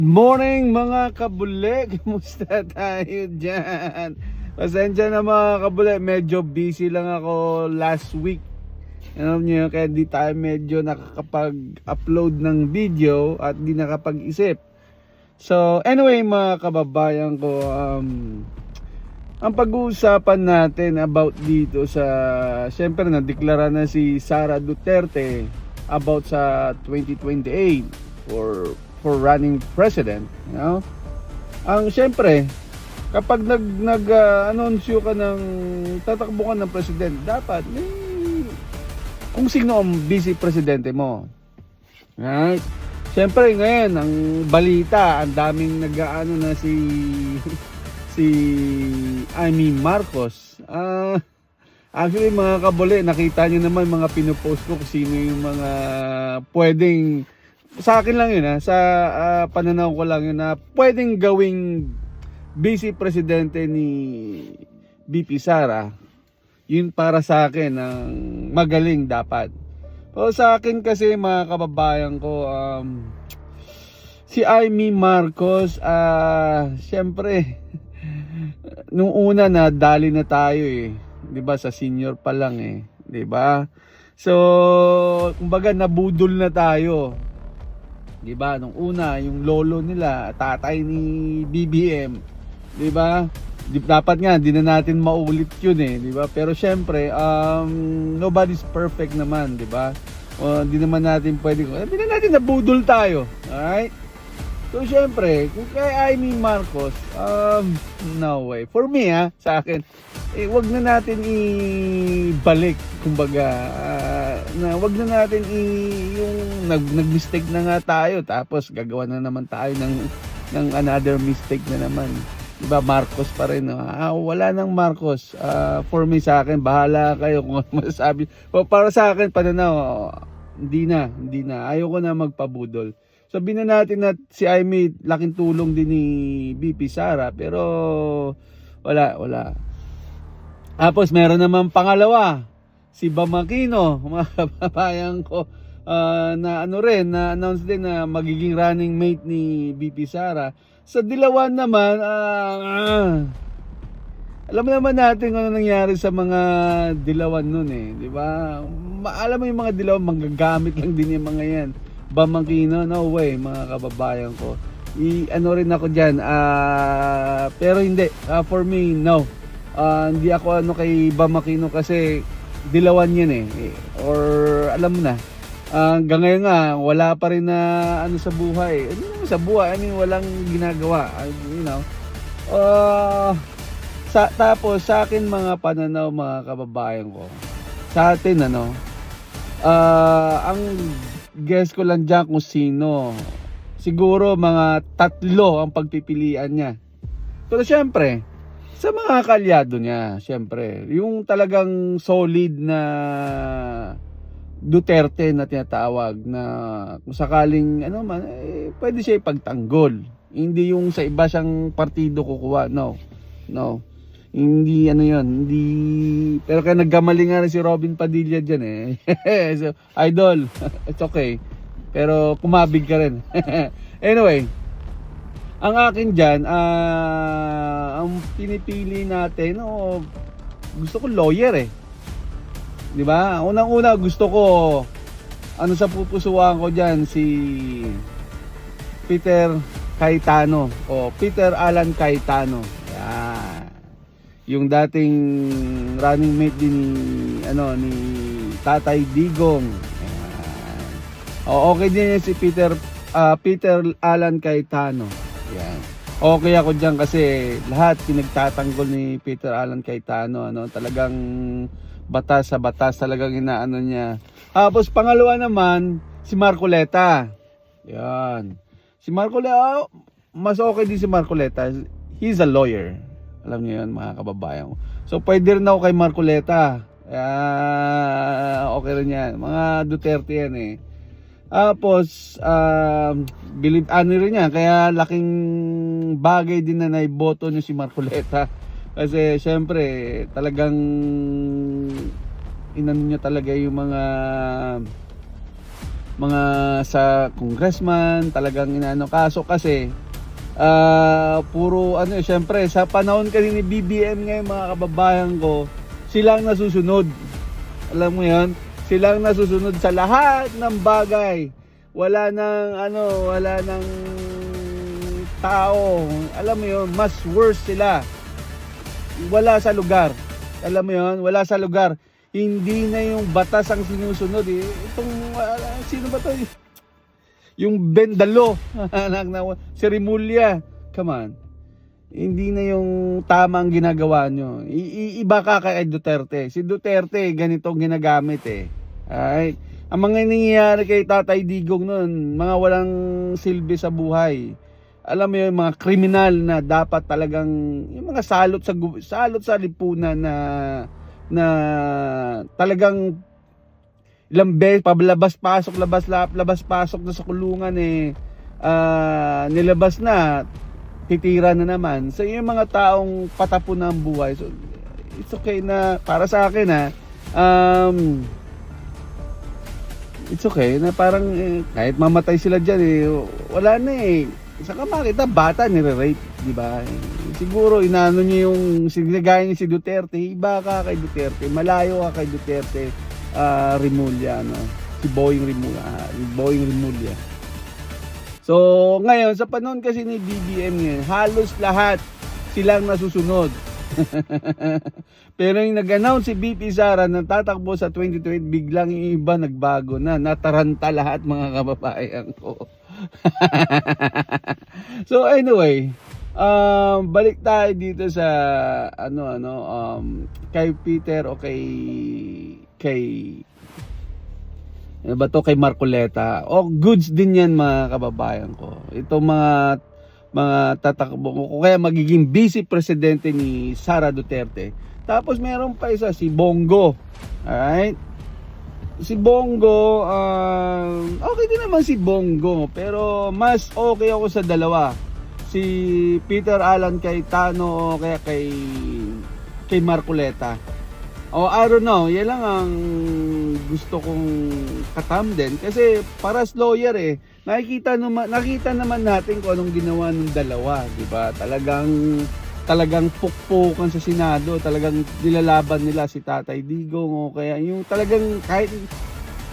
Morning mga kabule, kumusta tayo dyan? Pasensya na mga kabule, medyo busy lang ako last week. Alam niyo, kaya di tayo medyo nakakapag-upload ng video at di nakapag-isip. So anyway mga kababayan ko, ang pag-uusapan natin about dito sa, siyempre nadeklara na si Sara Duterte about sa 2028 for running president, you know? Ang siyempre, kapag nag-anunsyo ka ng tatakbo ka ng president, dapat may kung sino ang vice presidente mo. Right? Siyempre ngayon, ang balita, ang daming nag-aano na si Amy Marcos. Actually mga kabole, nakita niyo naman mga pinupost ko kung sino yung mga pwedeng, sa akin lang yun sa pananaw ko lang yun na pwedeng gawing vice presidente ni BP Sara. Yun para sa akin ang magaling dapat. O sa akin kasi mga kababayan ko, si Amy Marcos, syempre nung una na dali na tayo 'di ba, sa senior pa lang 'di ba? So kumbaga nabudol na tayo. 'Di ba? Nung una, yung lolo nila, tatay ni BBM, 'di ba? Dapat nga di na natin maulit 'yun 'di ba? Pero syempre, nobody's perfect naman, 'di ba? Di naman natin pwedeng, di na natin nabudol tayo. Alright? So syempre, kung kay Amy Marcos, no way. For me sa akin, wag na natin ibalik, kumbaga, na wag na natin yung nag-mistake na nga tayo tapos gagawa na naman tayo ng another mistake na naman. Diba, Marcos pa rin. Wala nang Marcos. For me, sa akin, bahala kayo kung ano masasabi. Para sa akin, pananaw, hindi na. Ayoko na magpabudol. Sabihin na natin na si Amy laking tulong din ni BP Sara, pero wala. Tapos meron naman pangalawa, si Bam Aquino, mga kababayan ko, na na-announce din na magiging running mate ni BP Sara. Sa Dilawan naman, alam naman natin ano nangyari sa mga Dilawan nun di ba? Alam mo yung mga Dilawan, manggagamit lang din yung mga yan. Bam Aquino, no way mga kababayan ko. Rin ako dyan, pero hindi, for me, no. Hindi ako kay Bam Aquino kasi Dilawan yan or alam mo na, hanggang ngayon nga wala pa rin na sa buhay. Sa buhay, walang ginagawa, you know. Tapos sa akin mga pananaw mga kababayan ko, sa atin ang guess ko lang dyan kung sino, siguro mga tatlo ang pagpipilian niya. Pero syempre, sa mga kalyado niya, syempre, yung talagang solid na Duterte na tinatawag, na kung sakaling pwede siya ipagtanggol. Hindi yung sa iba siyang partido kukuha. No. Hindi hindi, pero kaya nagkamali nga rin si Robin Padilla dyan so, idol, it's okay, pero kumabig ka rin. Anyway, ang akin dyan, ang pinipili natin, gusto ko lawyer di ba? Unang-una gusto ko, sa pupusuan ko dyan, si Peter Cayetano o Peter Alan Cayetano. Yan. Yung dating running mate din ni Tatay Digong. Ayan. Okay din si Peter Alan Cayetano. Yan. Okay ako diyan kasi lahat pinagtatanggol ni Peter Alan Cayetano, talagang batas sa batas, talagang inaano niya. Tapos pangalawa naman si Marcoleta. Yan. Si Marcoleta, mas okay din si Marcoleta. He's a lawyer. Alam niyo yan mga kababayan ko. So pwede rin ako kay Marcoleta. Okay rin yan. Mga Duterte yan Tapos believe rin yan. Kaya laking bagay din na naiboto niyo si Marcoleta. Kasi syempre talagang inano niya talaga yung mga mga sa congressman, talagang inaano. Kaso kasi puro ano, syempre sa panahon kasi ni BBM ngayon, mga kababayan ko, silang nasusunod. Alam mo 'yan? Silang nasusunod sa lahat ng bagay. Wala nang tao. Alam mo 'yun, mas worse sila. Wala sa lugar. Alam mo 'yun? Wala sa lugar. Hindi na yung batas ang sinusunod eh. Itong sino ba 'to? Yung Bendalo, anak na si Rimulya. Come on. Hindi na yung tama ang ginagawa nyo. Iba ka kay Duterte. Si Duterte ganito ginagamit eh. Alright? Ang mga nangyayari kay Tatay Digong noon, mga walang silbi sa buhay. Alam mo yung mga kriminal na dapat talagang yung mga salot sa lipunan na talagang ilang beses paglabas pasok labas pasok na sa kulungan eh, nilabas na, titira na naman. So yung mga taong patapon na ang buhay, so it's okay na para sa akin it's okay na parang kahit mamatay sila dyan wala na saka makita bata nire-rape, di ba? Siguro inaano niya yung sinigaya niya si Duterte, iba ka kay Duterte, malayo ka kay Duterte. Rimulya, si Boying Rimulya. So ngayon sa panahon kasi ni BBM ngayon, halos lahat silang nasusunod. Pero yung nag-announce si BP Sara na tatakbo sa 2020, biglang yung iba nagbago na, nataranta lahat, mga kababayan ko. So anyway, balik tayo dito sa kay Peter o kay ano ba to, kay Marcoleta. Goods din yan, mga kababayan ko. Ito mga tatakbo ko kaya magiging vice presidente ni Sara Duterte. Tapos meron pa isa, si Bongo. Alright? Si Bongo, okay din naman si Bongo, pero mas okay ako sa dalawa. Si Peter Alan Cayetano o kaya kay Marcoleta. I don't know, yan lang ang gusto kong katam din. Kasi paras lawyer nakita naman natin kung anong ginawa ng dalawa, di ba? Talagang pukpukan sa Senado, talagang nilalaban nila si Tatay Digong o kaya yung talagang kahit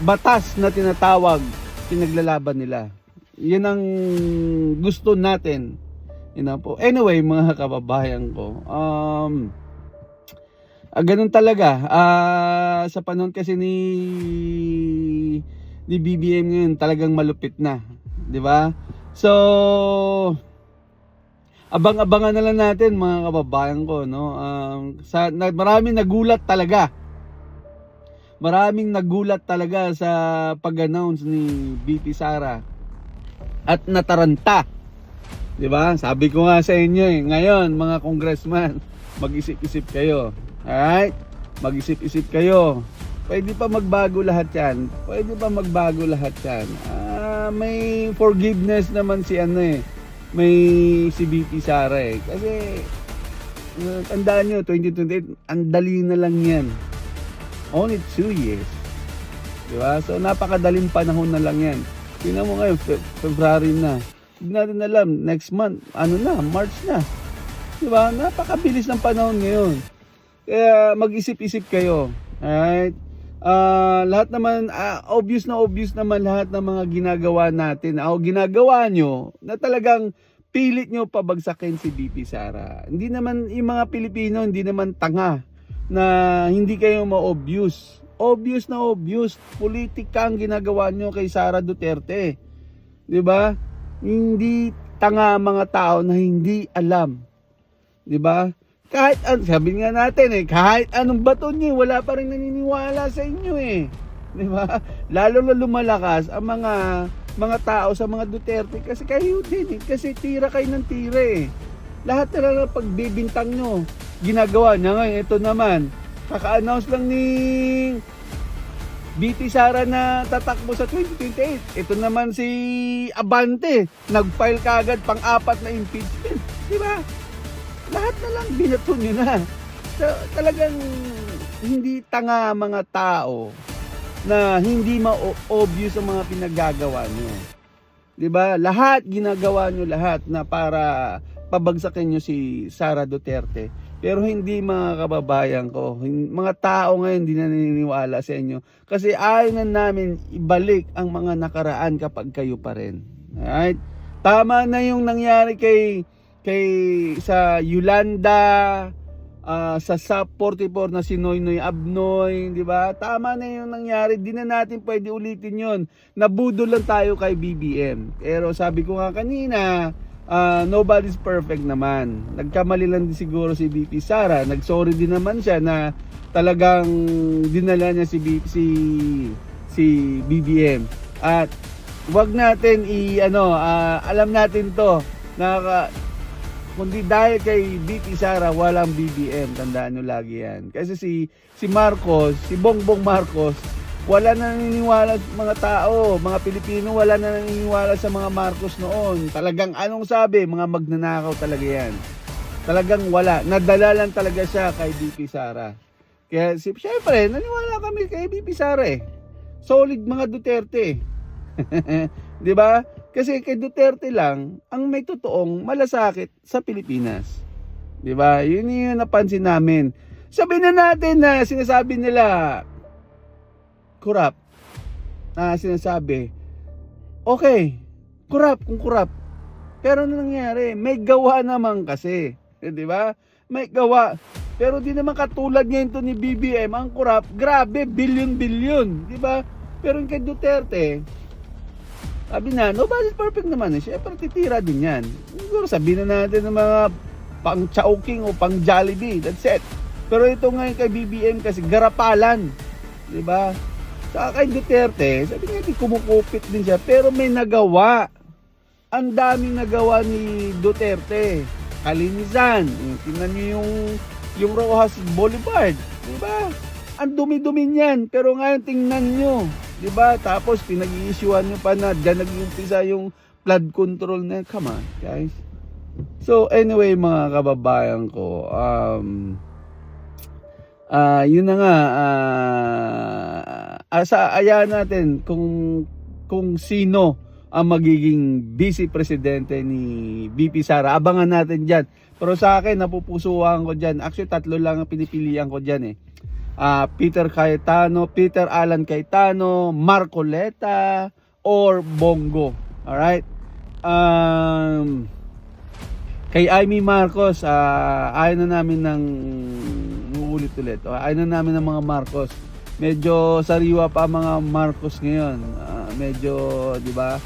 batas na tinatawag, pinaglalaban nila. Yan ang gusto natin. Po. Anyway, mga kababayan ko, ganun talaga. Sa panahon kasi ni BBM ngayon, talagang malupit na, 'di ba? So abang-abangan na lang natin, mga kababayan ko, maraming nagulat talaga. Maraming nagulat talaga sa pag-announce ni BP Sara at nataranta. 'Di ba? Sabi ko nga sa inyo ngayon, mga congressman, mag-isip-isip kayo. Alright? Mag-isip-isip kayo. Pwede pa magbago lahat yan. May forgiveness naman si may si BP Sara Kasi tandaan nyo, 2028, ang dali na lang yan. Only 2 years. Diba? So napakadaling panahon na lang yan. Tingnan mo ngayon, February na. Hindi natin alam, next month, March na. Diba? Napakabilis ng panahon ngayon. Kaya mag-isip-isip kayo. Alright? Lahat naman, obvious naman lahat ng mga ginagawa natin. Ginagawa nyo na talagang pilit nyo pabagsakin si BP Sara. Hindi naman, yung mga Pilipino, hindi naman tanga na hindi kayo ma-obvious. Obvious na obvious. Politika ang ginagawa nyo kay Sara Duterte. 'Di ba? Hindi tanga mga tao na hindi alam. 'Di ba? Kahit sabi nga natin kahit anong bato niyo, wala pa rin naniniwala sa inyo 'Di ba? Lalo na lumalakas ang mga tao sa mga Duterte kasi kayo din kasi tira kayo ng tira Lahat na lang pagbibintang nyo, ginagawa niya ngayon. Ito naman, kaka-announce lang ni BP Sara na tatakbo sa 2028. Ito naman si Abante, nag-file kagad pang-4 na impeachment. 'Di ba? Lahat na lang binato nyo na. So, talagang hindi tanga mga tao na hindi ma-obvious ang mga pinagagawa nyo. 'Di ba? Lahat ginagawa nyo lahat na para pabagsakin nyo si Sara Duterte. Pero hindi, mga kababayan ko, mga tao ngayon hindi na naniniwala sa inyo kasi ayaw na namin ibalik ang mga nakaraan kapag kayo pa rin. Alright? Tama na yung nangyari kay sa Yolanda, sa SAP 44 na si Noynoy Abnoy, di ba? Tama na yung nangyari, di na natin pwede ulitin yon. Nabudol lang tayo kay BBM. Pero sabi ko nga kanina, nobody's perfect naman. Nagkamali lang din siguro si VP Sara. Nagsorry din naman siya na talagang dinala niya si BBM. At wag natin alam natin to na kundi dahil kay VP Sara walang BBM, tandaan nyo lagi yan. Kasi si Marcos, si Bongbong Marcos, wala na naniniwala mga tao, mga Pilipino, wala na naniniwala sa mga Marcos noon. Talagang anong sabi, mga magnanakaw talaga yan. Talagang wala, nadala lang talaga siya kay VP Sara. Kaya syempre, naniwala kami kay VP Sara eh. Solid mga Duterte. 'Di ba? Kasi kay Duterte lang ang may totoong malasakit sa Pilipinas. 'Di ba? Yun yung napansin namin. Sabihin na natin na sinasabi nila corrupt. Sinasabi, okay, corrupt kung corrupt. Pero ano nangyari? May gawa naman kasi. 'Di ba? May gawa. Pero di naman katulad ngayon to ni BBM, ang corrupt, grabe, billion-billion. 'Di ba? Pero kay Duterte, sabi na, nobody's perfect naman eh. Siyempre titira din yan. Siguro sabihin na natin ng mga pang Chowking o pang Jollibee. That's it. Pero ito ngayon kay BBM kasi garapalan. Diba? Saka kay Duterte, sabi nga kumukupit din siya. Pero may nagawa. Ang daming nagawa ni Duterte. Kalinisan. Tingnan nyo yung Rojas Boulevard. Diba? Ang dumi-dumi niyan. Pero ngayon tingnan nyo. Diba? Tapos pinag-i-issuean nyo pa na dyan nag-umpisa yung flood control na. Come on, guys. So anyway, mga kababayan ko, yun na nga, ayahan natin kung sino ang magiging vice presidente ni VP Sara. Abangan natin dyan. Pero sa akin, napupusuhan ko dyan. Actually, 3 lang ang pinipilian ko dyan eh. Peter Alan Cayetano, Marcoleta, or Bongo. Alright? Kay Amy Marcos, ayaw na namin ng ulit-ulit. Ayaw na namin ng mga Marcos. Medyo sariwa pa mga Marcos ngayon. Medyo, di ba?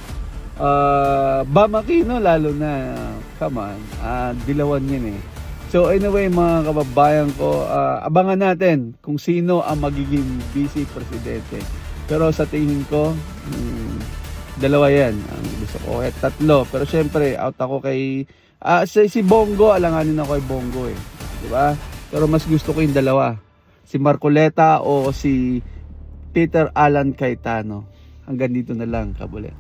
Bam Aquino lalo na. Come on. Dilawan yan eh. So anyway, mga kababayan ko, abangan natin kung sino ang magiging vice presidente. Pero sa tingin ko, 2 yan. Ang gusto ko 3. Pero syempre, out ako kay si Bongo, alanganin ako kay Bongo eh. 'Di ba? Pero mas gusto ko yung 2. Si Marcoleta o si Peter Alan Cayetano. Hanggang dito na lang, kabule.